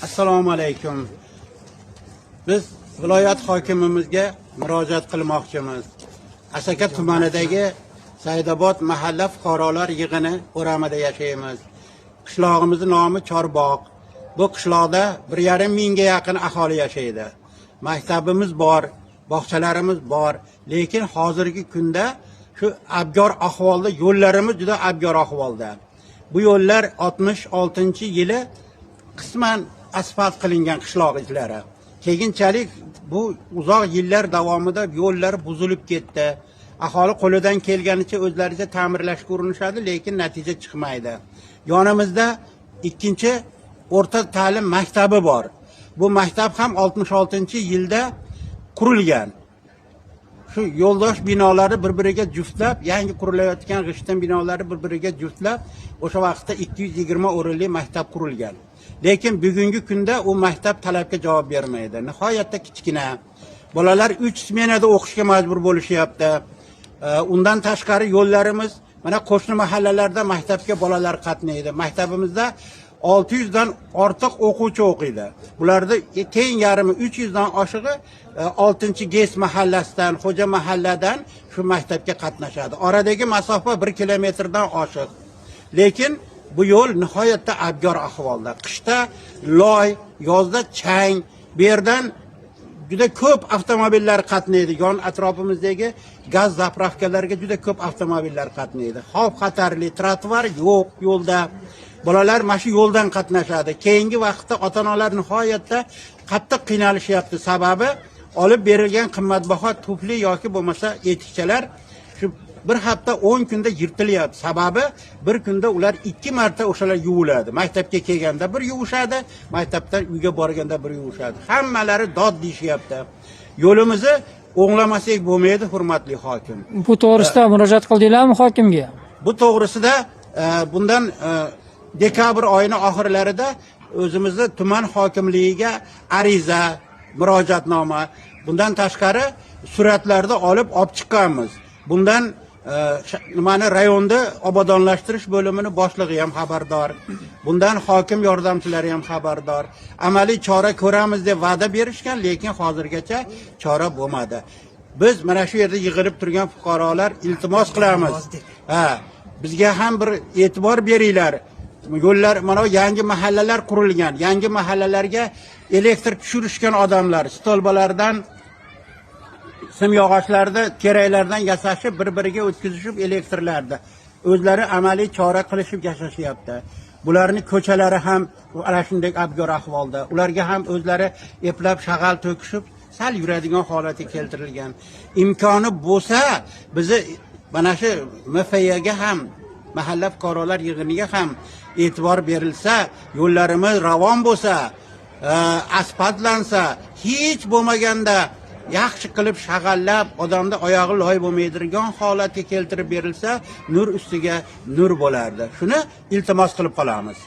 Assalomu alaykum. Biz viloyat hokimimizga murojaat qilmoqchimiz. Asaka tumanidagi Saidobod mahalla fuqarolar yig'ini o'ramida yashaymiz. Qishlog'imizning nomi Chorbog'. Bu qishloqda 1,5 mingga yaqin aholi yashaydi. Maktabimiz bor, bog'chalarimiz bor, lekin hozirgi kunda shu abgor ahvolda, yo'llarimiz juda abgor ahvolda. Bu yo'llar 66-yili qisman asfalt qilingan qishloq izlari. Keyinchalik bu uzoq yillar davomida yo'llar buzilib ketdi. Aholi qo'lidan kelganicha o'zlaricha ta'mirlashga urinishadi, lekin natija chiqmaydi. Yonimizda ikkinchi o'rta ta'lim maktabi bor. Bu maktab ham 66-yilda qurilgan. Shu yo'ldosh binolari bir-biriga juftlab, yangi qurilayotgan g'ishtin binolari bir-biriga juftlab, o'sha vaqtda 220 o'rinli maktab qurilgan. Lekin bugungi kunda u maktab talabga javob bermaydi. Nihoyatda kichkina. Bolalar 3 smenada o'qishga majbur bo'lishyapti. Undan tashqari yo'llarimiz, mana qo'shni mahallalarda maktabga bolalar qatnaydi. Maktabimizda 600 dan ortiq o'quvchi o'qiydi. Bularda teng yarmi 300 dan oshig'i 6-GES mahallasidan, Xo'ja mahalladan shu maktabga qatnashadi. Oradagi masofa 1 kilometrdan oshiq. Lekin bu yo'l nihoyatda abgor ahvolda. Qishda loy, yozda chang, bu yerdan juda ko'p avtomobillar qatnaydi. Yon atrofimizdagi gaz zapravkalarga juda ko'p avtomobillar qatnaydi. Xavf xatarli, trotuar yo'q yo'lda. Bolalar mana shu yo'ldan qatnashadi. Keyingi vaqtda ota-onalar nihoyatda qattiq qiynalishyapti. Sababi olib berilgan qimmatbaho tufli yoki bo'lmasa etikchalar shu bir hafta 10 kunda yirtilyapti. Sababi bir kunda ular 2 marta o'shalar yuviladi. Maktabga kelganda bir yuvishadi, maktabdan uyga borganda bir yuvishadi. Hammalari dod deyishyapti. Yo'limizni o'nglamasak bo'lmaydi, hurmatli hokim. Bu to'g'risida murojaat qildinglarmi hokimga? Bu to'g'risida bundan dekabr oyining oxirlarida o'zimizni tuman hokimligiga ariza, murojaatnoma, bundan tashqari suratlarda olib chiqqanmiz. Bundan nimani rayonda obodonlashtirish bo'limining boshlig'i ham xabardor. Bundan hokim yordamchilari ham xabardor. Amaliy chora ko'ramiz deb va'da berishgan, lekin hozirgacha chora bo'lmadi. Biz mana shu yerda yig'ilib turgan fuqarolar iltimos qilamiz. Bizga ham bir e'tibor beringlar. Yo'llar, mana yangi mahallalar qurilgan. Yangi mahallalarga elektr tushirishgan odamlar stolbalardan, simyog'ochlarda, keraklardan yasashib, bir-biriga o'tkazishib elektrlarda o'zlari amaliy chora qilishib yashashyapti. Bularni ko'chalari ham ana shunday abgor ahvolda. Ularga ham o'zlari eplab shag'al to'kishib, sal yuradigan holati keltirilgan. Imkoni bo'lsa, bizni mana shu MFYga ham, mahalla fuqarolar yig'iniga ham e'tibor berilsa, yo'llarimiz ravon bo'lsa, asfaltlansa, hech bo'lmaganda yaxshi qilib shag'allab, odamda oyog'i loy bo'lmaydigan holatga keltirib berilsa, nur ustiga nur bo'lardi. Shuni iltimos qilib qolamiz.